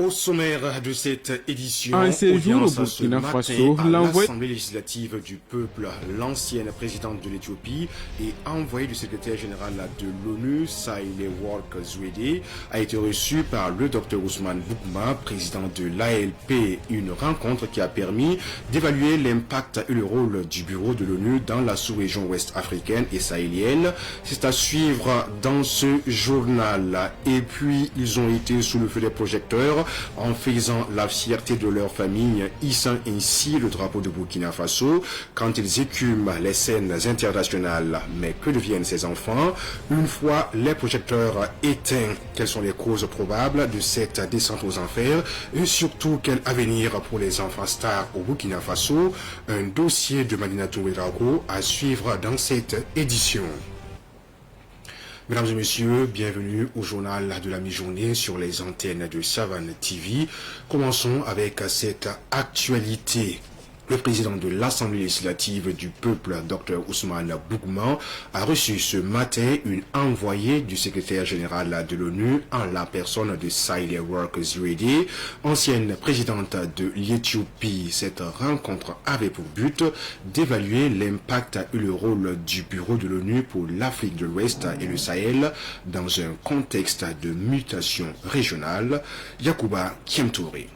Au sommaire de cette édition, En séjour au audience ce Burkina matin Faso, à l'envoyé l'Assemblée législative du peuple, l'ancienne présidente de l'Éthiopie et envoyée du secrétaire général de l'ONU, Sahle-Work Zewde, a été reçu par le Dr Ousmane Boukma, président de l'ALP. Une rencontre qui a permis d'évaluer l'impact et le rôle du bureau de l'ONU dans la sous-région ouest africaine et sahélienne. C'est à suivre dans ce journal. Et puis, ils ont été sous le feu des projecteurs en faisant la fierté de leur famille, hissant ainsi le drapeau de Burkina Faso quand ils écument les scènes internationales. Mais que deviennent ces enfants une fois les projecteurs éteints? Quelles sont les causes probables de cette descente aux enfers et surtout quel avenir pour les enfants stars au Burkina Faso? Un dossier de Madina Touéraro à suivre dans cette édition. Mesdames et messieurs, bienvenue au journal de la mi-journée sur les antennes de Savane TV. Commençons avec cette actualité. Le président de l'Assemblée législative du peuple, Dr Ousmane Boukma, a reçu ce matin une envoyée du secrétaire général de l'ONU en la personne de Sahle-Work Zewde, ancienne présidente de l'Éthiopie. Cette rencontre avait pour but d'évaluer l'impact et le rôle du bureau de l'ONU pour l'Afrique de l'Ouest et le Sahel dans un contexte de mutation régionale. Yacouba Kiemtouré,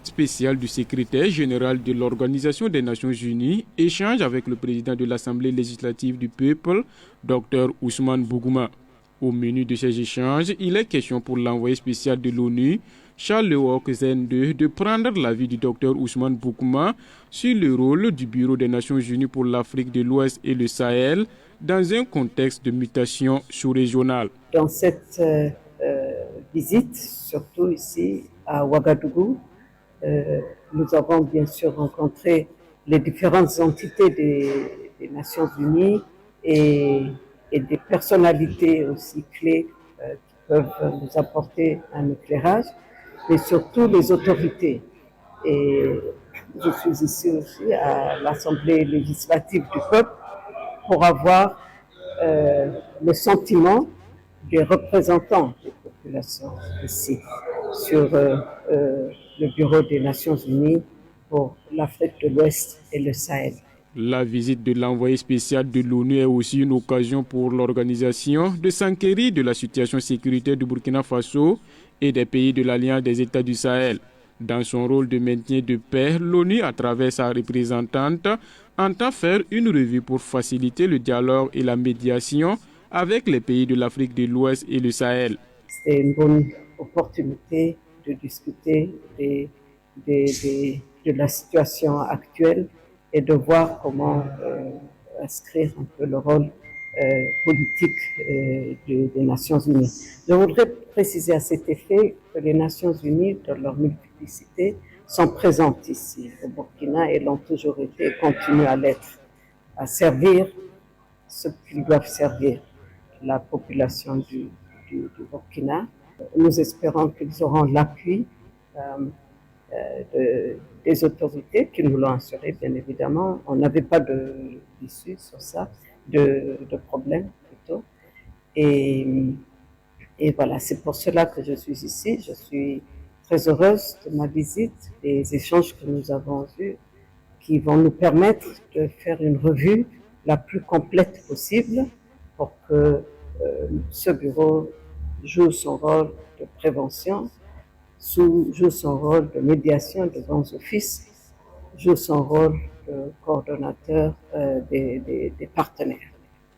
spécial du secrétaire général de l'Organisation des Nations Unies, échange avec le président de l'Assemblée législative du peuple, Dr Ousmane Boukma. Au menu de ces échanges, il est question pour l'envoyé spécial de l'ONU, Sahle-Work Zewde, de prendre l'avis du Dr Ousmane Boukma sur le rôle du Bureau des Nations Unies pour l'Afrique de l'Ouest et le Sahel dans un contexte de mutation sous-régionale. Dans cette visite, surtout ici à Ouagadougou, nous avons bien sûr rencontré les différentes entités des Nations Unies et des personnalités aussi clés qui peuvent nous apporter un éclairage, mais surtout les autorités. Et je suis ici aussi à l'Assemblée législative du peuple pour avoir le sentiment des représentants des populations ici sur le Bureau des Nations Unies pour l'Afrique de l'Ouest et le Sahel. La visite de l'envoyé spécial de l'ONU est aussi une occasion pour l'organisation de s'enquérir de la situation sécuritaire du Burkina Faso et des pays de l'Alliance des États du Sahel. Dans son rôle de maintien de paix, l'ONU, à travers sa représentante, entend faire une revue pour faciliter le dialogue et la médiation avec les pays de l'Afrique de l'Ouest et le Sahel. C'est une bonne opportunité de discuter de la situation actuelle et de voir comment inscrire un peu le rôle politique des Nations Unies. Je voudrais préciser à cet effet que les Nations Unies, dans leur multiplicité, sont présentes ici au Burkina et l'ont toujours été et continuent à l'être, à servir ce qu'ils doivent servir, la population du Burkina. Nous espérons qu'ils auront l'appui des autorités qui nous l'ont assuré, bien évidemment. On n'avait pas d'issue sur ça, de problème plutôt. Et voilà, c'est pour cela que je suis ici. Je suis très heureuse de ma visite, des échanges que nous avons eus qui vont nous permettre de faire une revue la plus complète possible pour que ce bureau joue son rôle de prévention, joue son rôle de médiation de bons offices, joue son rôle de coordonnateur des partenaires.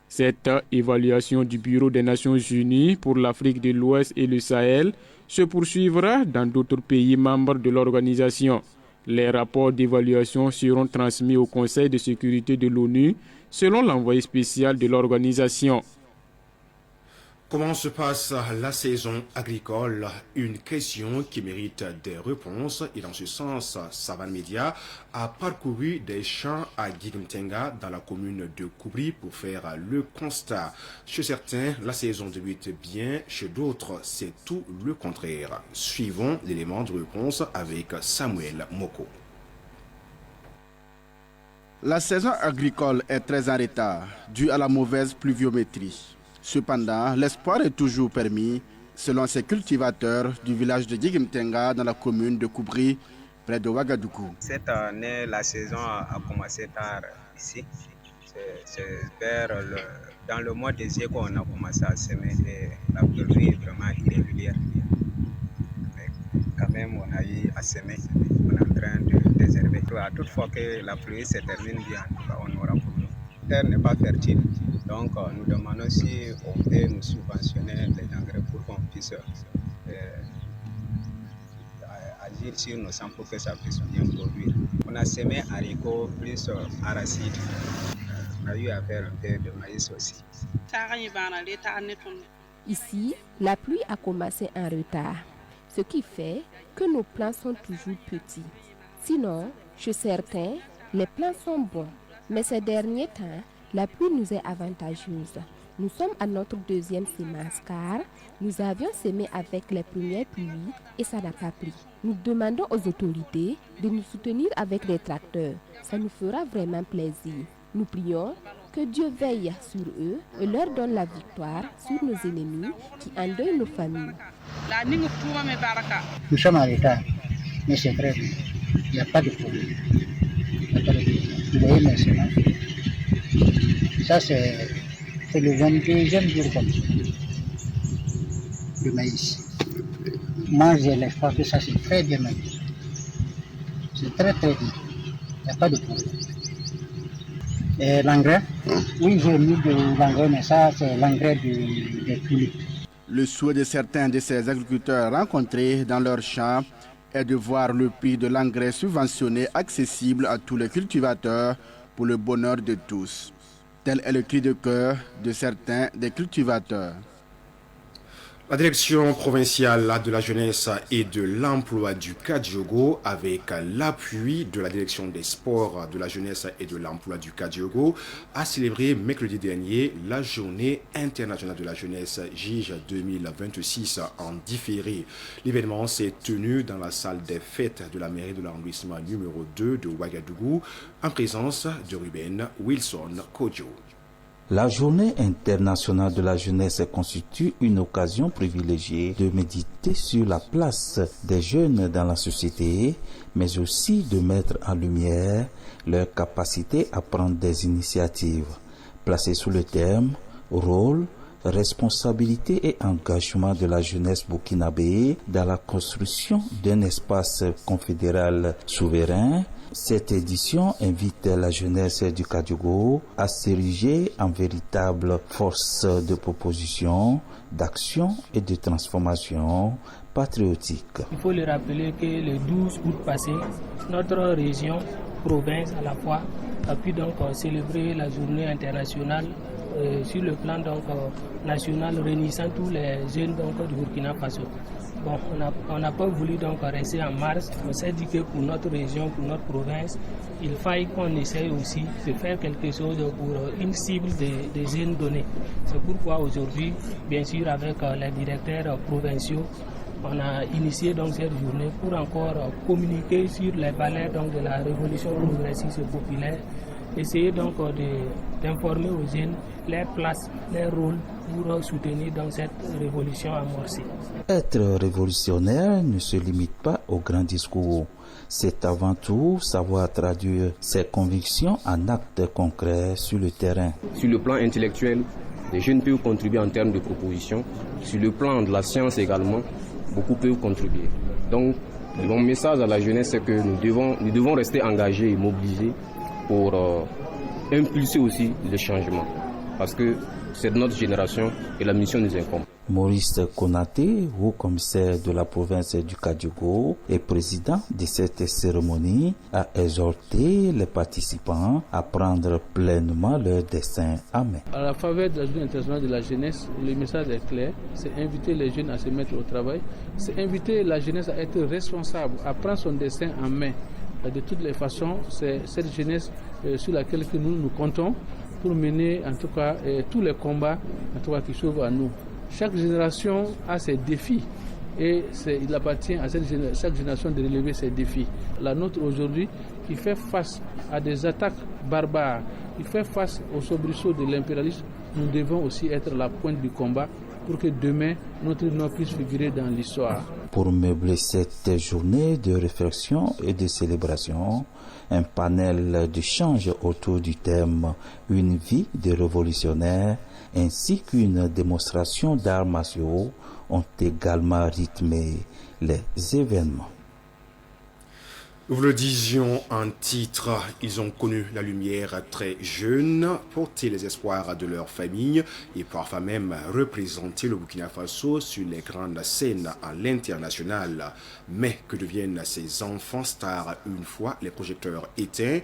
Cette évaluation du Bureau des Nations Unies pour l'Afrique de l'Ouest et le Sahel se poursuivra dans d'autres pays membres de l'organisation. Les rapports d'évaluation seront transmis au Conseil de sécurité de l'ONU selon l'envoyé spécial de l'organisation. Comment se passe la saison agricole? Une question qui mérite des réponses et dans ce sens, Savane Média a parcouru des champs à Guigmtenga dans la commune de Koubri pour faire le constat. Chez certains, la saison débute bien, chez d'autres, c'est tout le contraire. Suivons l'élément de réponse avec Samuel Moko. La saison agricole est très en retard, due à la mauvaise pluviométrie. Cependant, l'espoir est toujours permis selon ces cultivateurs du village de Djigimtenga dans la commune de Koubri, près de Ouagadougou. Cette année, la saison a commencé tard ici. C'est dans le mois de juillet qu'on a commencé à semer et la pluie est vraiment irrégulière. Mais quand même, on a eu à semer. On est en train de réserver. Toutefois que la pluie se termine bien, on aura pour nous. La terre n'est pas fertile. Donc, nous demandons si on peut nous subventionner les engrais pour qu'on puisse agir sur nos champs pour que ça puisse bien produire. On a semé haricots plus arachides. On a eu à faire un peu de maïs aussi. Ici, la pluie a commencé en retard, ce qui fait que nos plants sont toujours petits. Sinon, chez certains, les plants sont bons, mais ces derniers temps, la pluie nous est avantageuse. Nous sommes à notre deuxième semence car nous avions semé avec les premières pluies et ça n'a pas pris. Nous demandons aux autorités de nous soutenir avec des tracteurs. Ça nous fera vraiment plaisir. Nous prions que Dieu veille sur eux et leur donne la victoire sur nos ennemis qui endeuillent nos familles. Nous sommes en retard, mais c'est vrai, il n'y a pas de problème. Vous voyez maintenant, ça c'est le 22e jour comme ça, le maïs. Moi j'ai l'espoir que ça c'est très bien maïs. C'est très bien, il n'y a pas de problème. Et l'engrais, oui j'ai mis de l'engrais, mais ça c'est l'engrais des tulipes. Le souhait de certains de ces agriculteurs rencontrés dans leurs champs est de voir le prix de l'engrais subventionné accessible à tous les cultivateurs pour le bonheur de tous. Tel est le cri de cœur de certains des cultivateurs. La direction provinciale de la jeunesse et de l'emploi du Kadiogo, avec l'appui de la direction des sports de la jeunesse et de l'emploi du Kadiogo, a célébré mercredi dernier la journée internationale de la jeunesse JIJ 2026 en différé. L'événement s'est tenu dans la salle des fêtes de la mairie de l'arrondissement numéro 2 de Ouagadougou en présence de Ruben Wilson Kodjo. La journée internationale de la jeunesse constitue une occasion privilégiée de méditer sur la place des jeunes dans la société, mais aussi de mettre en lumière leur capacité à prendre des initiatives. Placée sous le terme « rôle, responsabilité et engagement de la jeunesse burkinabé dans la construction d'un espace confédéral souverain », cette édition invite la jeunesse du Kadiogo à s'ériger en véritable force de proposition, d'action et de transformation patriotique. Il faut le rappeler que le 12 août passé, notre région, province à la fois, a pu donc célébrer la journée internationale sur le plan national réunissant tous les jeunes du Burkina Faso. Bon, on n'a pas voulu donc rester en marge. On s'est dit que pour notre région, pour notre province, il faille qu'on essaye aussi de faire quelque chose pour une cible des jeunes donnés. C'est pourquoi aujourd'hui, bien sûr, avec les directeurs provinciaux, on a initié donc cette journée pour encore communiquer sur les valeurs donc de la révolution progressiste populaire. Essayer donc d'informer aux jeunes leur place, leur rôle pour soutenir dans cette révolution amorcée. Être révolutionnaire ne se limite pas aux grands discours. C'est avant tout savoir traduire ses convictions en actes concrets sur le terrain. Sur le plan intellectuel, les jeunes peuvent contribuer en termes de propositions. Sur le plan de la science également, beaucoup peuvent contribuer. Donc, mon message à la jeunesse, c'est que nous devons rester engagés et mobilisés pour impulser aussi les changements. Parce que c'est de notre génération et la mission nous incombe. Maurice Konaté, haut-commissaire de la province du Kadiogo et président de cette cérémonie, a exhorté les participants à prendre pleinement leur destin en main. À la faveur de la journée internationale de la jeunesse, le message est clair, c'est inviter les jeunes à se mettre au travail, c'est inviter la jeunesse à être responsable, à prendre son destin en main. De toutes les façons, c'est cette jeunesse sur laquelle nous comptons pour mener en tout cas tous les combats qui s'ouvrent à nous. Chaque génération a ses défis et il appartient à chaque génération de relever ses défis. La nôtre aujourd'hui qui fait face à des attaques barbares, qui fait face au soubresaut de l'impérialisme, nous devons aussi être la pointe du combat pour que demain, notre nom puisse figurer dans l'histoire. Pour meubler cette journée de réflexion et de célébration, un panel d'échange autour du thème « Une vie de révolutionnaire » ainsi qu'une démonstration d'arts martiaux ont également rythmé les événements. Nous le disions en titre, ils ont connu la lumière très jeunes, porté les espoirs de leur famille et parfois même représenté le Burkina Faso sur les grandes scènes à l'international. Mais que deviennent ces enfants stars une fois les projecteurs éteints?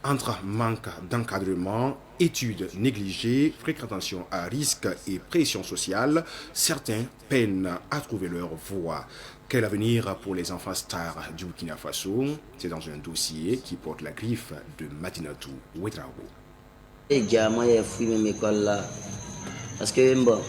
Entre manque d'encadrement, études négligées, fréquentation à risque et pression sociale, certains peinent à trouver leur voie. Quel avenir pour les enfants stars du Burkina Faso? C'est dans un dossier qui porte la griffe de Madinatou Ouedraogo. Moi, j'ai fui même école là. Parce que bon,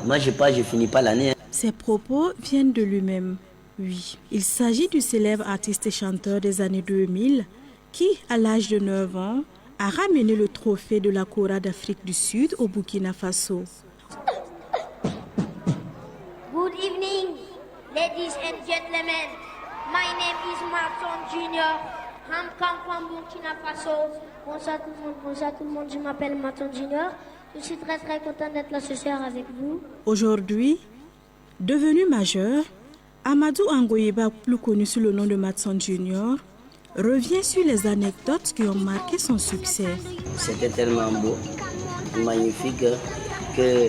moi, je finis pas l'année. Ces propos viennent de lui-même. Oui, il s'agit du célèbre artiste et chanteur des années 2000 qui, à l'âge de 9 ans, a ramené le trophée de la Kora d'Afrique du Sud au Burkina Faso. Good evening, ladies and gentlemen. My name is Marton Junior. I'm come from Burkina Faso. Bonsoir tout le monde, je m'appelle Marton Junior. Je suis très content d'être là ce soir avec vous. Aujourd'hui, devenu majeur, Amadou Angoyeba, plus connu sous le nom de Marton Junior, revient sur les anecdotes qui ont marqué son succès. C'était tellement beau, magnifique, que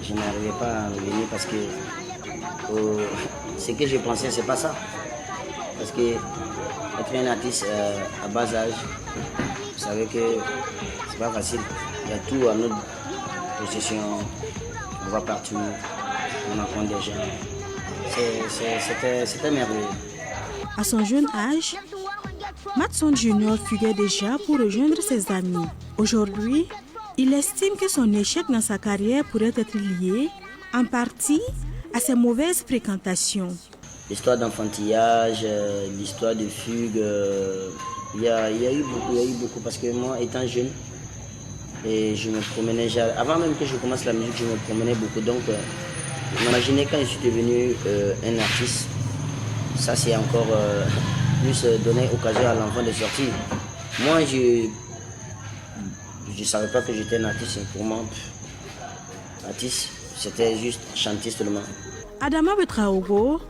je n'arrivais pas à en revenir parce que ce que je pensais, c'est pas ça. Parce que être un artiste à bas âge, vous savez que c'est pas facile. Il y a tout à notre possession, on va partout, on apprend des gens. C'était merveilleux. À son jeune âge, Marton Junior fuguait déjà pour rejoindre ses amis. Aujourd'hui, il estime que son échec dans sa carrière pourrait être lié en partie à ses mauvaises fréquentations. L'histoire d'enfantillage, l'histoire de fugue, il y a eu beaucoup parce que moi, étant jeune, et je me promenais, avant même que je commence la musique, je me promenais beaucoup. Donc, imaginez quand je suis devenu un artiste, ça c'est encore plus donner occasion à l'enfant de sortir. Moi, je ne savais pas que j'étais un artiste. Pour moi, artiste, c'était juste chanter seulement. Adama Ouedraogo,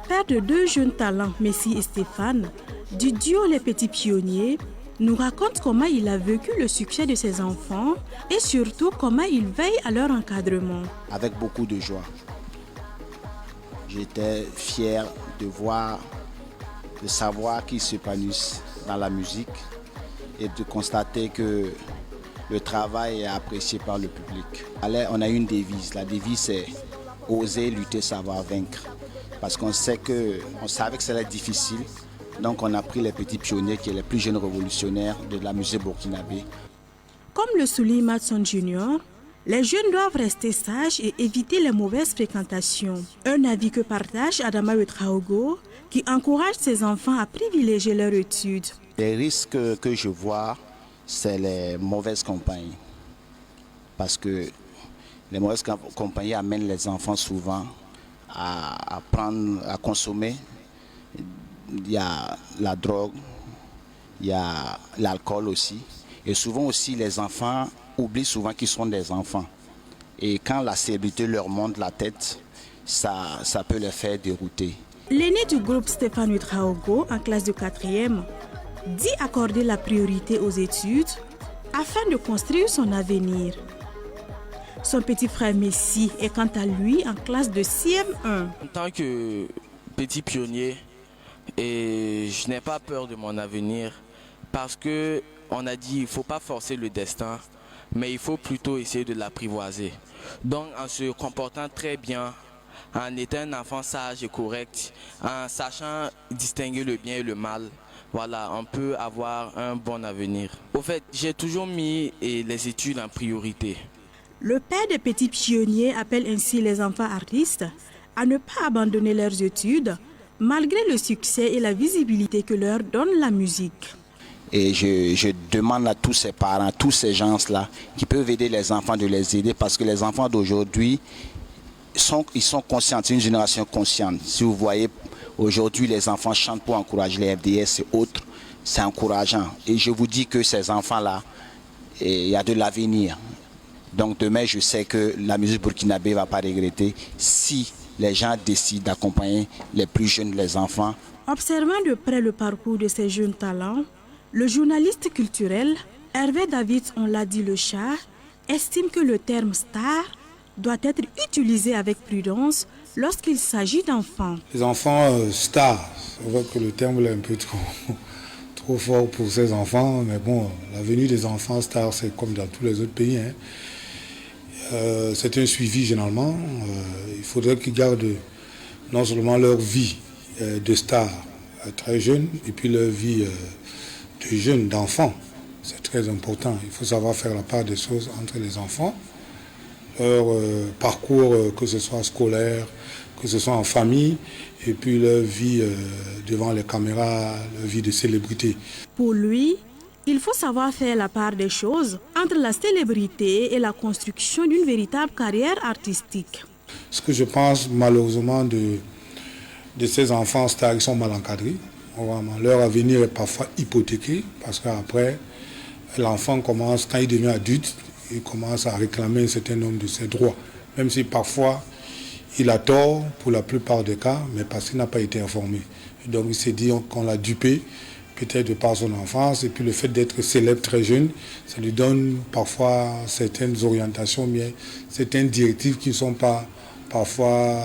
père de deux jeunes talents, Messi et Stéphane, du duo Les Petits Pionniers, nous raconte comment il a vécu le succès de ses enfants et surtout comment il veille à leur encadrement. Avec beaucoup de joie. J'étais fier de savoir qu'ils s'épanouissent dans la musique et de constater que le travail est apprécié par le public. Alors, on a une devise. La devise, c'est oser, lutter, savoir vaincre. Parce qu'on savait que c'était difficile. Donc, on a pris les petits pionniers, qui sont les plus jeunes révolutionnaires de la musique burkinabé. Comme le souligne Marton Junior, les jeunes doivent rester sages et éviter les mauvaises fréquentations. Un avis que partage Adama Ouedraogo, qui encourage ses enfants à privilégier leurs études. Les risques que je vois, c'est les mauvaises compagnies. Parce que les mauvaises compagnies amènent les enfants souvent à consommer. Il y a la drogue, il y a l'alcool aussi. Et souvent aussi, les enfants oublient souvent qu'ils sont des enfants. Et quand la célébrité leur monte la tête, ça peut les faire dérouter. L'aîné du groupe Stéphane Ouedraogo, en classe de 4e, dit accorder la priorité aux études afin de construire son avenir. Son petit frère Messi est quant à lui en classe de CM1. En tant que petit pionnier, je n'ai pas peur de mon avenir parce qu'on a dit qu'il ne faut pas forcer le destin, mais il faut plutôt essayer de l'apprivoiser. Donc en se comportant très bien, en étant un enfant sage et correct, en sachant distinguer le bien et le mal, voilà, on peut avoir un bon avenir. Au fait, j'ai toujours mis les études en priorité. Le père des petits pionniers appelle ainsi les enfants artistes à ne pas abandonner leurs études, malgré le succès et la visibilité que leur donne la musique. Et je demande à tous ces parents, tous ces gens-là qui peuvent aider les enfants, de les aider, parce que les enfants d'aujourd'hui, ils sont conscients, c'est une génération consciente. Si vous voyez, aujourd'hui, les enfants chantent pour encourager les FDS et autres, c'est encourageant. Et je vous dis que ces enfants-là, il y a de l'avenir. Donc demain, je sais que la musique burkinabé ne va pas regretter si les gens décident d'accompagner les plus jeunes, les enfants. Observant de près le parcours de ces jeunes talents, le journaliste culturel Hervé David, on l'a dit le chat, estime que le terme star doit être utilisé avec prudence lorsqu'il s'agit d'enfants. Les enfants stars, c'est vrai que le terme est un peu trop fort pour ces enfants, mais bon, la venue des enfants stars, c'est comme dans tous les autres pays. C'est un suivi généralement. Il faudrait qu'ils gardent non seulement leur vie de star très jeune, et puis leur vie de jeunes, d'enfants. C'est très important. Il faut savoir faire la part des choses entre les enfants, leur parcours, que ce soit scolaire, que ce soit en famille, et puis leur vie devant les caméras, leur vie de célébrité. Pour lui, il faut savoir faire la part des choses entre la célébrité et la construction d'une véritable carrière artistique. Ce que je pense malheureusement de ces enfants stars, ils sont mal encadrés. Vraiment, leur avenir est parfois hypothéqué parce qu'après, l'enfant commence, quand il devient adulte, il commence à réclamer un certain nombre de ses droits. Même si parfois il a tort pour la plupart des cas, mais parce qu'il n'a pas été informé. Et donc il s'est dit qu'on l'a dupé, peut-être de par son enfance, et puis le fait d'être célèbre très jeune, ça lui donne parfois certaines orientations, mais certaines directives qui ne sont pas parfois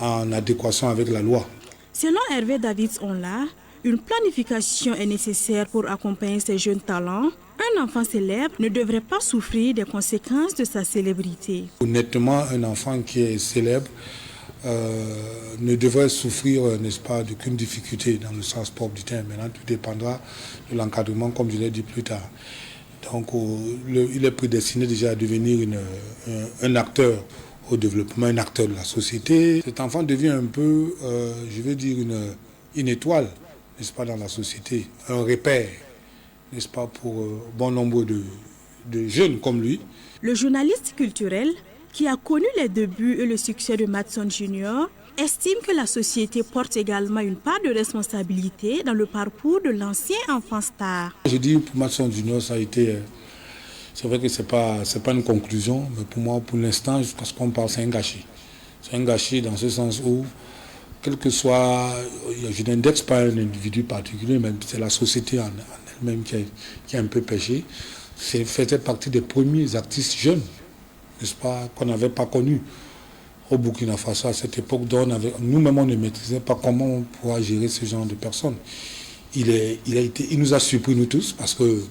en adéquation avec la loi. Selon Hervé David Onla, une planification est nécessaire pour accompagner ces jeunes talents. Un enfant célèbre ne devrait pas souffrir des conséquences de sa célébrité. Honnêtement, un enfant qui est célèbre ne devrait souffrir, n'est-ce pas, d'aucune difficulté dans le sens propre du terme. Maintenant, tout dépendra de l'encadrement, comme je l'ai dit plus tard. Donc, il est prédestiné déjà à devenir un acteur au développement, un acteur de la société. Cet enfant devient un peu, je veux dire, une étoile, n'est-ce pas, dans la société, un repère, n'est-ce pas, pour bon nombre de jeunes comme lui. Le journaliste culturel, qui a connu les débuts et le succès de Matson Junior, estime que la société porte également une part de responsabilité dans le parcours de l'ancien enfant star. Je dis pour Matson Junior, ça a été... C'est vrai que ce n'est pas une conclusion, mais pour moi, pour l'instant, jusqu'à ce qu'on parle, c'est un gâchis. C'est un gâchis dans ce sens où, quel que soit, je n'indexe pas un individu particulier, mais c'est la société en elle-même qui a un peu péché. C'est faisait partie des premiers artistes jeunes, n'est-ce pas, qu'on n'avait pas connus au Burkina Faso à cette époque. Nous-mêmes, on ne maîtrisait pas comment on pourra gérer ce genre de personnes. Il nous a surpris, nous tous, parce que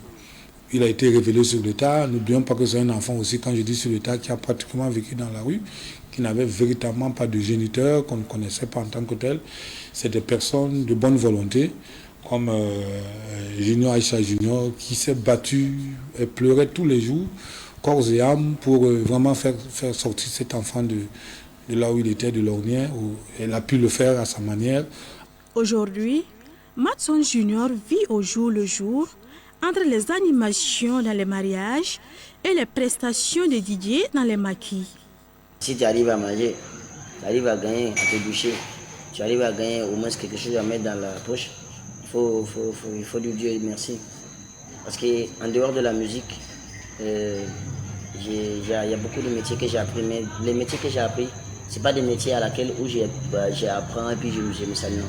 il a été révélé sur le tas. N'oublions pas que c'est un enfant aussi, quand je dis sur le tas, qui a pratiquement vécu dans la rue, qui n'avait véritablement pas de géniteur, qu'on ne connaissait pas en tant que tel. C'est des personnes de bonne volonté, comme Junior Aïcha Junior, qui s'est battu et pleurait tous les jours, corps et âme, pour vraiment faire sortir cet enfant de là où il était, de l'ornière, où elle a pu le faire à sa manière. Aujourd'hui, Matson Junior vit au jour le jour entre les animations dans les mariages et les prestations de DJ dans les maquis. Si tu arrives à manger, tu arrives à gagner, à te doucher, tu arrives à gagner au moins quelque chose à mettre dans la poche, il faut lui dire merci. Parce qu'en dehors de la musique, il y a beaucoup de métiers que j'ai appris, mais les métiers que j'ai appris, ce n'est pas des métiers à laquelle où j'apprends et puis je me salue.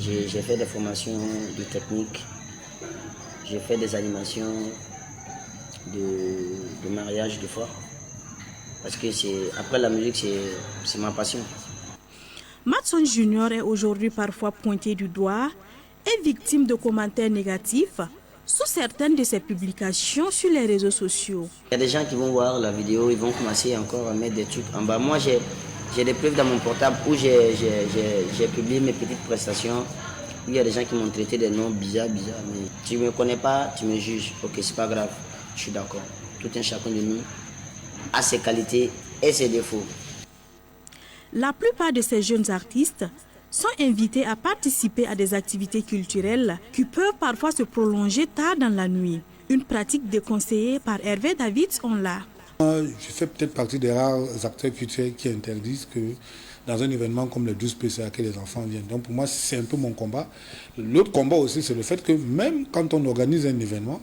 J'ai fait des formations de technique. J'ai fait des animations de mariage des fois. Parce que après la musique, c'est ma passion. Matson Junior est aujourd'hui parfois pointé du doigt et victime de commentaires négatifs sous certaines de ses publications sur les réseaux sociaux. Il y a des gens qui vont voir la vidéo, ils vont commencer encore à mettre des trucs en bas. Moi, j'ai des preuves dans mon portable où j'ai publié mes petites prestations. Il y a des gens qui m'ont traité des noms bizarres, mais tu ne me connais pas, tu me juges. Ok, c'est pas grave, je suis d'accord. Tout un chacun de nous a ses qualités et ses défauts. La plupart de ces jeunes artistes sont invités à participer à des activités culturelles qui peuvent parfois se prolonger tard dans la nuit. Une pratique déconseillée par Hervé Davids Onla. Je fais peut-être partie des rares acteurs culturels qui interdisent que dans un événement comme le 12 PCA que les enfants viennent. Donc pour moi, c'est un peu mon combat. L'autre combat aussi, c'est le fait que même quand on organise un événement,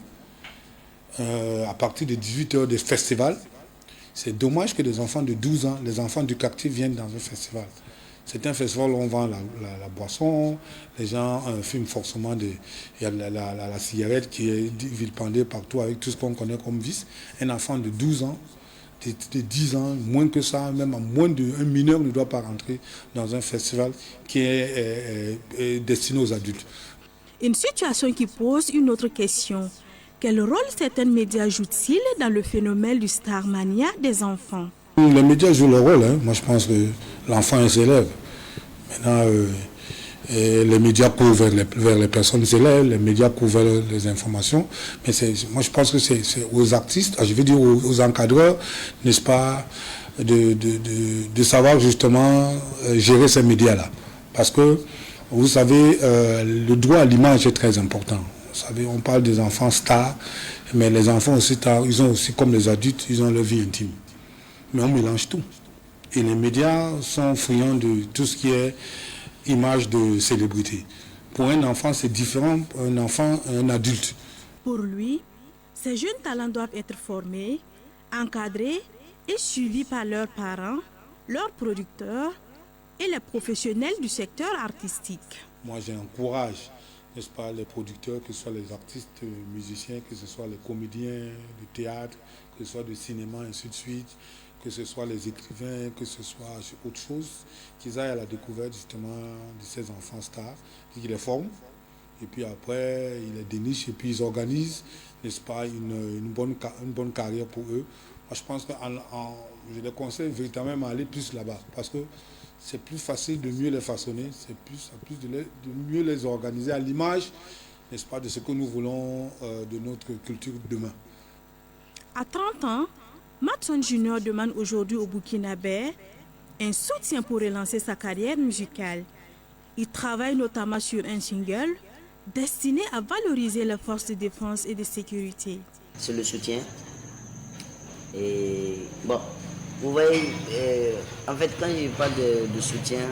à partir de 18h des festivals, c'est dommage que les enfants de 12 ans, les enfants du quartier viennent dans un festival. C'est un festival où on vend la boisson, les gens fument forcément, il y a la cigarette qui est vilipendée partout avec tout ce qu'on connaît comme vice. Un enfant de 12 ans, de 10 ans, moins que ça, même à moins d'un mineur ne doit pas rentrer dans un festival qui est destiné aux adultes. Une situation qui pose une autre question. Quel rôle certains médias jouent-ils dans le phénomène du starmania des enfants? Les médias jouent leur rôle. Moi, je pense que l'enfant est élève. Maintenant, les médias courent vers les personnes élèves, les médias courent vers les informations. Mais moi, je pense que c'est aux artistes, je veux dire aux encadreurs, n'est-ce pas, de savoir justement gérer ces médias-là. Parce que, vous savez, le droit à l'image est très important. Vous savez, on parle des enfants stars, mais les enfants aussi stars, ils ont aussi, comme les adultes, ils ont leur vie intime. Mais on mélange tout. Et les médias sont friands de tout ce qui est image de célébrité. Pour un enfant, c'est différent, un adulte. Pour lui, ces jeunes talents doivent être formés, encadrés et suivis par leurs parents, leurs producteurs et les professionnels du secteur artistique. Moi, j'encourage, n'est-ce pas, les producteurs, que ce soit les artistes musiciens, que ce soit les comédiens du théâtre, que ce soit du cinéma, ainsi de suite, que ce soit les écrivains, que ce soit autre chose, qu'ils aillent à la découverte justement de ces enfants stars, qu'ils les forment, et puis après, ils les dénichent, et puis ils organisent, n'est-ce pas, une bonne carrière pour eux. Moi, je pense que je les conseille véritablement à aller plus là-bas, parce que c'est plus facile de mieux les façonner, c'est plus de mieux les organiser à l'image, n'est-ce pas, de ce que nous voulons de notre culture demain. À 30 ans, Matson Junior demande aujourd'hui au Burkinabé un soutien pour relancer sa carrière musicale. Il travaille notamment sur un single destiné à valoriser les forces de défense et de sécurité. C'est le soutien. Et bon, vous voyez, en fait, quand je parle de soutien,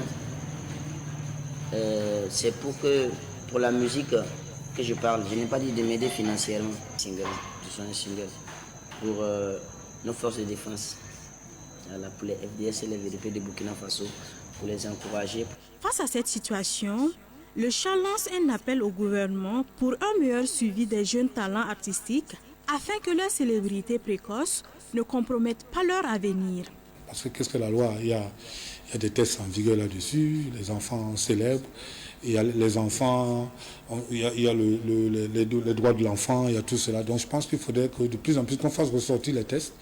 c'est pour la musique que je parle. Je n'ai pas dit de m'aider financièrement. Single, je suis un single pour nos forces de défense, pour les FDS et les VDP de Burkina Faso, pour les encourager. Face à cette situation, le chant lance un appel au gouvernement pour un meilleur suivi des jeunes talents artistiques afin que leur célébrité précoce ne compromette pas leur avenir. Parce que qu'est-ce que la loi? Il y a des tests en vigueur là-dessus, les enfants célèbres, il y a les enfants, il y a les droits de l'enfant, il y a tout cela. Donc je pense qu'il faudrait que de plus en plus qu'on fasse ressortir les tests.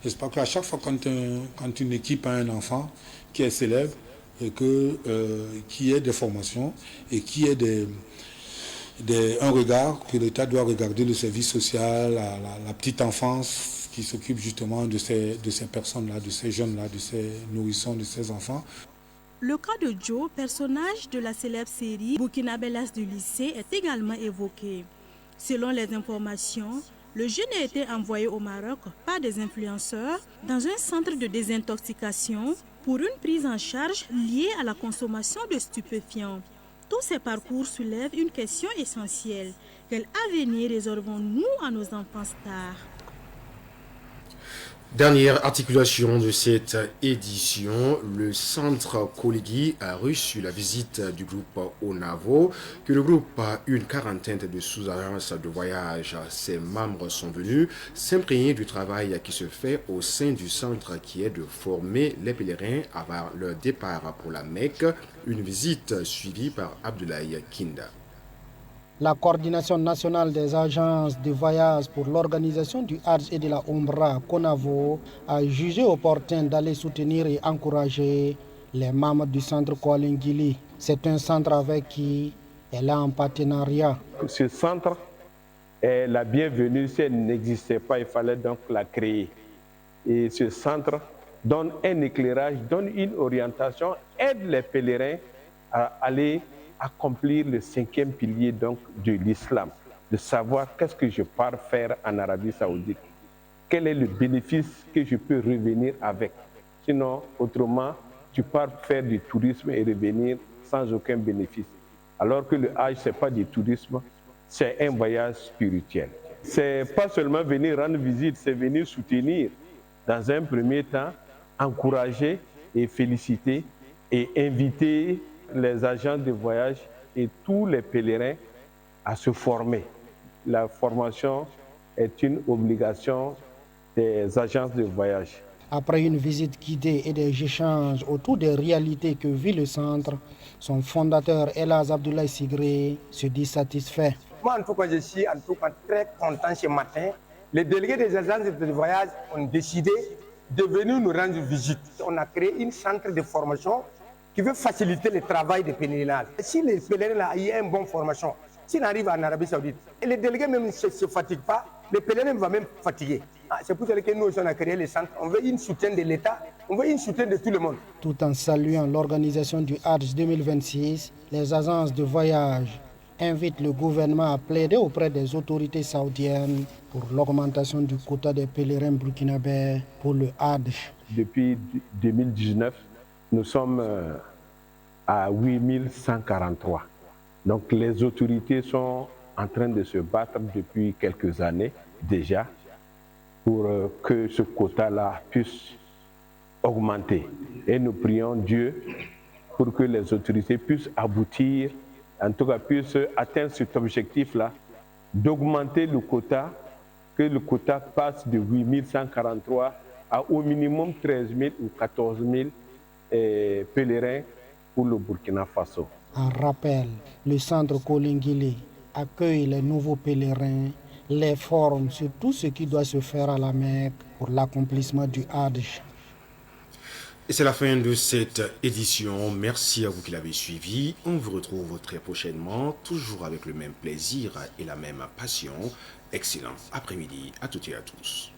J'espère qu'à chaque fois quand une équipe a un enfant qui est célèbre, et qu'il y ait des formations et qu'il y ait un regard, que l'État doit regarder le service social, la petite enfance qui s'occupe justement de ces personnes-là, de ces jeunes-là, de ces nourrissons, de ces enfants. Le cas de Joe, personnage de la célèbre série Burkinabé L'As du lycée, est également évoqué. Selon les informations, le jeune a été envoyé au Maroc par des influenceurs dans un centre de désintoxication pour une prise en charge liée à la consommation de stupéfiants. Tous ces parcours soulèvent une question essentielle. Quel avenir réservons-nous à nos enfants stars? Dernière articulation de cette édition, le centre Koligui a reçu la visite du groupe Onavo, que le groupe a une quarantaine de sous-agences de voyage. Ses membres sont venus s'imprégner du travail qui se fait au sein du centre qui est de former les pèlerins avant leur départ pour la Mecque, une visite suivie par Abdoulaye Kinda. La coordination nationale des agences de voyage pour l'organisation du Hajj et de la Umrah, CONAVO, a jugé opportun d'aller soutenir et encourager les membres du centre Kolingili. C'est un centre avec qui elle est en partenariat. Ce centre est la bienvenue. Si elle n'existait pas, il fallait donc la créer. Et ce centre donne un éclairage, donne une orientation, aide les pèlerins à aller accomplir le 5e pilier donc de l'islam, de savoir qu'est-ce que je pars faire en Arabie Saoudite, quel est le bénéfice que je peux revenir avec. Sinon, autrement, tu pars faire du tourisme et revenir sans aucun bénéfice. Alors que le Hajj, ce n'est pas du tourisme, c'est un voyage spirituel. C'est pas seulement venir rendre visite, c'est venir soutenir, dans un premier temps, encourager et féliciter et inviter les agents de voyage et tous les pèlerins à se former. La formation est une obligation des agences de voyage. Après une visite guidée et des échanges autour des réalités que vit le centre, son fondateur Elhaj Abdoulaye Sigré se dit satisfait. Moi, en tout cas, je suis très content ce matin. Les délégués des agences de voyage ont décidé de venir nous rendre visite. On a créé un centre de formation qui veut faciliter le travail des pèlerins. Si les pèlerins ont une bonne formation, s'ils arrivent en Arabie Saoudite, et les délégués même ne se fatiguent pas, les pèlerins vont même fatiguer. C'est pour ça que nous, on a créé le centre. On veut un soutien de l'État, on veut un soutien de tout le monde. Tout en saluant l'organisation du Hajj 2026, les agences de voyage invitent le gouvernement à plaider auprès des autorités saoudiennes pour l'augmentation du quota des pèlerins burkinabés pour le Hajj. Depuis 2019, nous sommes à 8143. Donc les autorités sont en train de se battre depuis quelques années déjà pour que ce quota-là puisse augmenter. Et nous prions Dieu pour que les autorités puissent aboutir, en tout cas puissent atteindre cet objectif-là, d'augmenter le quota, que le quota passe de 8143 à au minimum 13 000 ou 14 000 pèlerins pour le Burkina Faso. En rappel, le centre Kolingili accueille les nouveaux pèlerins, les forme sur tout ce qui doit se faire à la Mecque pour l'accomplissement du Hajj. Et c'est la fin de cette édition. Merci à vous qui l'avez suivi. On vous retrouve très prochainement, toujours avec le même plaisir et la même passion. Excellent après-midi à toutes et à tous.